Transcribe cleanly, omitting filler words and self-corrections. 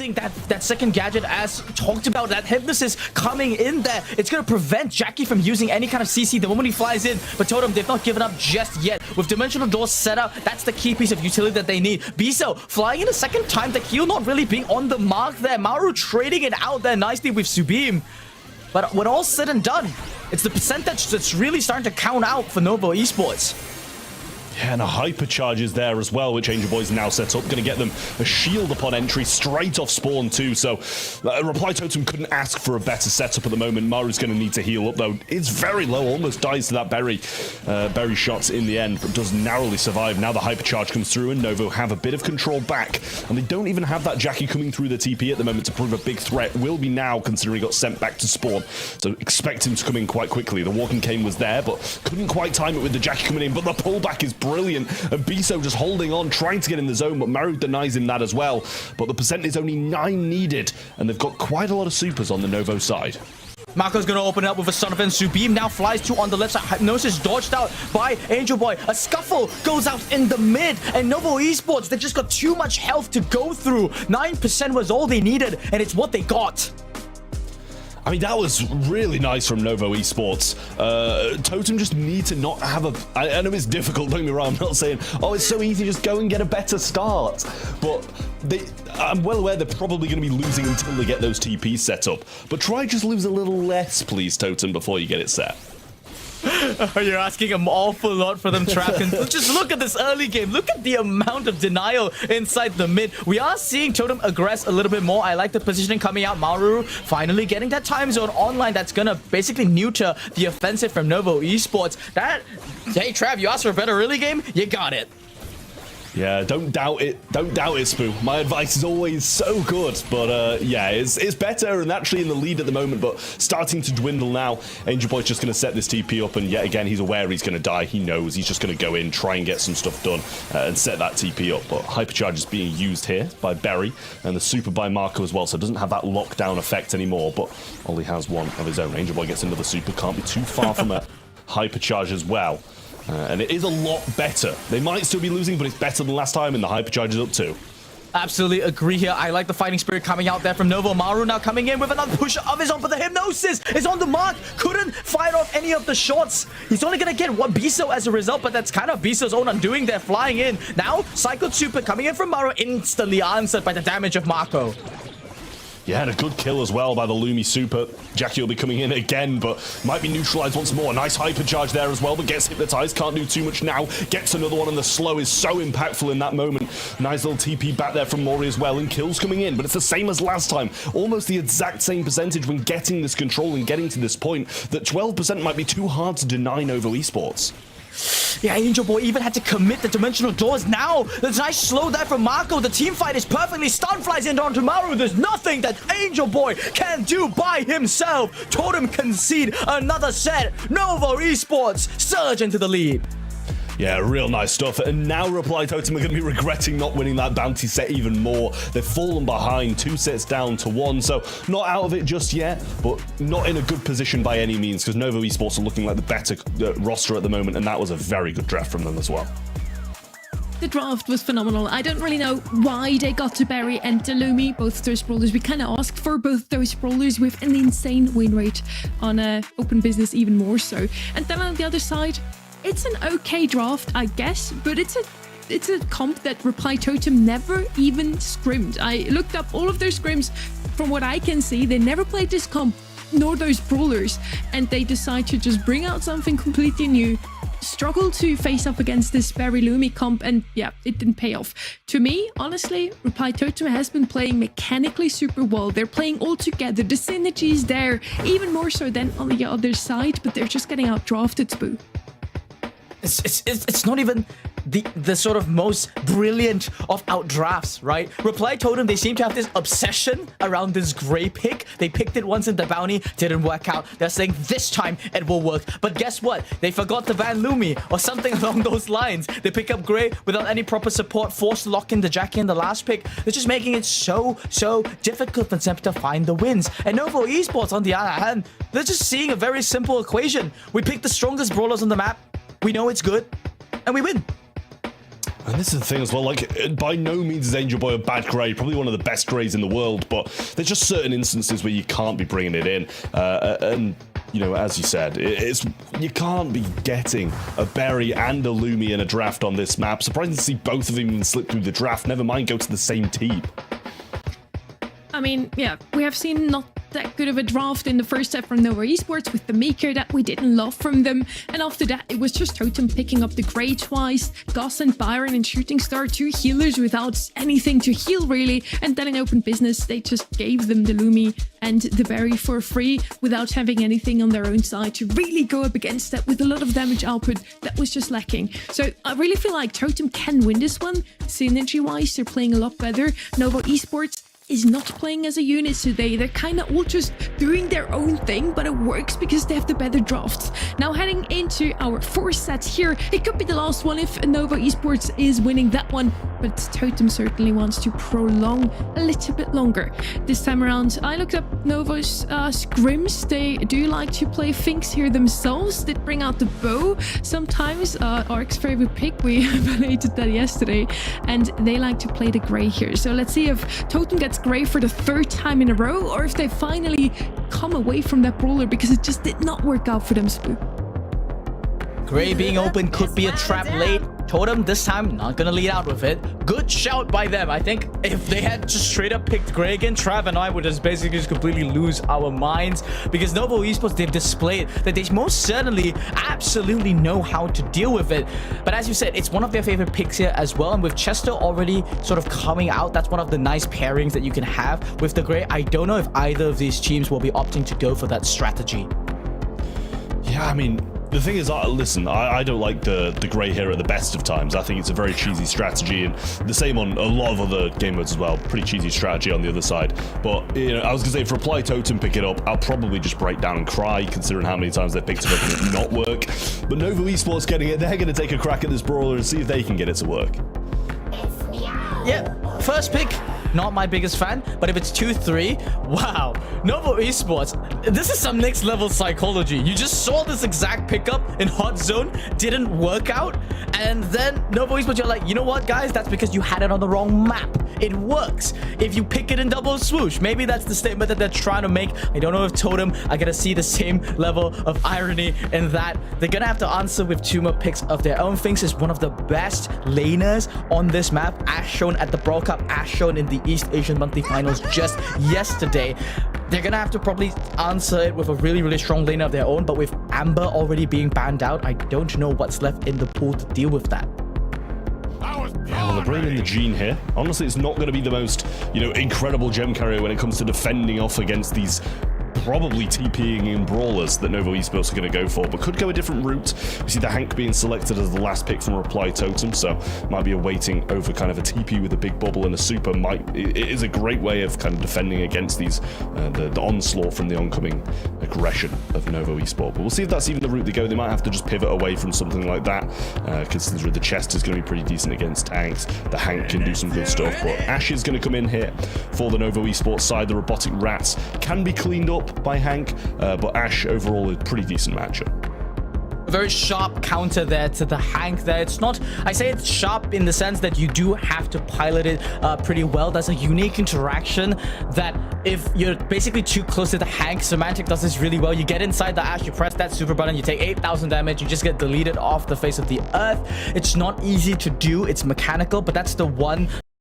That second gadget, as talked about, that hypnosis coming in there, it's going to prevent Jackie from using any kind of CC the moment he flies in. But Totem, they've not given up just yet. With Dimensional Doors set up, that's the key piece of utility that they need. Biso flying in a second time, the heal not really being on the mark there. Maru trading it out there nicely with Subim. But when all's said and done, it's the percentage that's really starting to count out for Novo Esports. Yeah, and a hypercharge is there as well, which Angel Boy's now set up. Going to get them a shield upon entry straight off spawn too. So Reply Totem couldn't ask for a better setup at the moment. Maru's going to need to heal up though. It's very low, almost dies to that berry shots in the end, but does narrowly survive. Now the hypercharge comes through and Novo have a bit of control back. And they don't even have that Jackie coming through the TP at the moment to prove a big threat. Will be now, considering he got sent back to spawn. So expect him to come in quite quickly. The walking cane was there, but couldn't quite time it with the Jackie coming in. But the pullback is brilliant, and Biso just holding on, trying to get in the zone, but Maru denies him that as well. But the percent is only 9 needed, and they've got quite a lot of supers on the Novo side. Marco's going to open it up with a son of Subim now flies 2 on the left side. Hypnosis dodged out by Angel Boy. A scuffle goes out in the mid, and Novo Esports, they've just got too much health to go through. 9% was all they needed, and it's what they got. I mean, that was really nice from Novo Esports. Totem just need to not have a... I know it's difficult, don't get me wrong. I'm not saying, oh, it's so easy, just go and get a better start. But I'm well aware they're probably going to be losing until they get those TPs set up. But try just lose a little less, please, Totem, before you get it set. You're asking an awful lot for them, Trap. Just look at this early game. Look at the amount of denial inside the mid. We are seeing Totem aggress a little bit more. I like the positioning coming out. Maru finally getting that time zone online that's going to basically neuter the offensive from Novo Esports. Hey, Trav, you asked for a better early game? You got it. Yeah, don't doubt it. Don't doubt it, Spoo. My advice is always so good. But yeah, it's better and actually in the lead at the moment, but starting to dwindle now. Angel Boy's just going to set this TP up, and yet again, he's aware he's going to die. He knows he's just going to go in, try and get some stuff done, and set that TP up. But Hypercharge is being used here by Berry, and the super by Marco as well, so it doesn't have that lockdown effect anymore, but Ollie has one of his own. Angel Boy gets another super, can't be too far from a Hypercharge as well. And it is a lot better. They might still be losing, but it's better than last time, and the Hypercharge is up too. Absolutely agree here. I like the fighting spirit coming out there from Novo. Maru now coming in with another push of his own, but the hypnosis is on the mark. Couldn't fire off any of the shots. He's only going to get one Biso as a result, but that's kind of Biso's own undoing there, flying in. Now, Cycle Super coming in from Maru, instantly answered by the damage of Marco. Yeah, and a good kill as well by the Lumi Super. Jackie will be coming in again, but might be neutralized once more. Nice hypercharge there as well, but gets hypnotized. Can't do too much now. Gets another one, and the slow is so impactful in that moment. Nice little TP back there from Mori as well, and kills coming in, but it's the same as last time. Almost the exact same percentage when getting this control and getting to this point, that 12% might be too hard to deny Novo Esports. Yeah, Angel Boy even had to commit the Dimensional Doors now. There's a nice slow dive from Marco. The team fight is perfectly. Stun flies in onto Maru. There's nothing that Angel Boy can do by himself. Totem concede another set. Novo Esports surge into the lead. Yeah, real nice stuff. And now Reply Totem are going to be regretting not winning that bounty set even more. They've fallen behind, 2 sets down to 1. So not out of it just yet, but not in a good position by any means, because Novo Esports are looking like the better roster at the moment, and that was a very good draft from them as well. The draft was phenomenal. I don't really know why they got to Berry and to Lumi, both those brawlers. We kind of asked for both those brawlers with an insane win rate on open business, even more so. And then on the other side, it's an okay draft, I guess, but it's a comp that Reply Totem never even scrimmed. I looked up all of their scrims. From what I can see, they never played this comp, nor those brawlers, and they decide to just bring out something completely new, struggle to face up against this very Lumi comp, and yeah, it didn't pay off. To me, honestly, Reply Totem has been playing mechanically super well. They're playing all together. The synergy is there, even more so than on the other side, but they're just getting out-drafted, Spoo. It's not even the sort of most brilliant of outdrafts, right? Reply Totem, they seem to have this obsession around this gray pick. They picked it once in the bounty, didn't work out. They're saying this time it will work. But guess what? They forgot to ban Lumi or something along those lines. They pick up gray without any proper support, forced to lock in the Jackie in the last pick. They're just making it so difficult for them to find the wins. And Novo Esports, on the other hand, they're just seeing a very simple equation. We pick the strongest brawlers on the map. We know it's good, and we win. And this is the thing as well, like, by no means is Angel Boy a bad grade, probably one of the best grades in the world, but there's just certain instances where you can't be bringing it in. And, you know, as you said, you can't be getting a Berry and a Lumi in a draft on this map. Surprising to see both of them even slip through the draft, never mind go to the same team. I mean, yeah, we have seen not that good of a draft in the first set from Nova Esports with the Maker that we didn't love from them. And after that, it was just Totem picking up the Grey twice, Goss and Byron and Shooting Star, 2 healers without anything to heal really. And then in Open Business, they just gave them the Lumi and the Berry for free without having anything on their own side to really go up against that with a lot of damage output that was just lacking. So I really feel like Totem can win this one. Synergy-wise, they're playing a lot better. Nova Esports is not playing as a unit today. They're kind of all just doing their own thing, but it works because they have the better drafts. Now heading into our 4th set here. It could be the last one if Nova Esports is winning that one, but Totem certainly wants to prolong a little bit longer. This time around, I looked up Nova's scrims. They do like to play Finks here themselves. They bring out the bow sometimes. Ark's favorite pick, we validated that yesterday, and they like to play the Grey here. So let's see if Totem gets Grey for the 3rd time in a row, or if they finally come away from that brawler because it just did not work out for them, Spoo. Grey being open could be a trap late. Totem this time not gonna lead out with it. Good shout by them. I think if they had just straight up picked Grey again, Trav and I would just basically just completely lose our minds, because Nova Esports, they've displayed that they most certainly absolutely know how to deal with it. But as you said, it's one of their favorite picks here as well, and with Chester already sort of coming out, that's one of the nice pairings that you can have with the Grey. I don't know if either of these teams will be opting to go for that strategy. Yeah, I mean, the thing is, listen, I don't like the Grey here at the best of times. I think it's a very cheesy strategy, and the same on a lot of other game modes as well. Pretty cheesy strategy on the other side. But, you know, I was going to say, if Reply Totem pick it up, I'll probably just break down and cry, considering how many times they picked it up and it not work. But Nova Esports getting it, they're going to take a crack at this brawler and see if they can get it to work. Yeah, first pick. Not my biggest fan, but if it's 2-3, wow. Nova Esports, this is some next level psychology. You just saw this exact pickup in Hot Zone, didn't work out, and then Nova Esports, you're like, you know what, guys? That's because you had it on the wrong map. It works if you pick it in double swoosh. Maybe that's the statement that they're trying to make. I don't know if Totem are gonna see the same level of irony in that. They're gonna have to answer with 2 more picks of their own. Finks is one of the best laners on this map, as shown at the Brawl Cup, as shown in the East Asian Monthly Finals just yesterday. They're gonna have to probably answer it with a really, really strong laner of their own, but with Amber already being banned out, I don't know what's left in the pool to deal with that. Yeah, well, they're bringing in the Gene here. Honestly, it's not going to be the most, you know, incredible gem carrier when it comes to defending off against these probably TPing in brawlers that Nova Esports are going to go for, but could go a different route. We see the Hank being selected as the last pick from Reply Totem, so might be a waiting over kind of a TP with a big bubble and a super. It is a great way of kind of defending against these the onslaught from the oncoming aggression of Nova Esports. But we'll see if that's even the route they go. They might have to just pivot away from something like that, because the chest is going to be pretty decent against tanks. The Hank can do some good stuff, but Ash is going to come in here for the Nova Esports side. The robotic rats can be cleaned up by Hank, but Ash overall is a pretty decent matchup. A very sharp counter there to the Hank there. It's not, I say it's sharp in the sense that you do have to pilot it pretty well. There's a unique interaction that if you're basically too close to the Hank, Semantic does this really well. You get inside the Ash, you press that super button, you take 8,000 damage, you just get deleted off the face of the earth. It's not easy to do, it's mechanical, but that's the one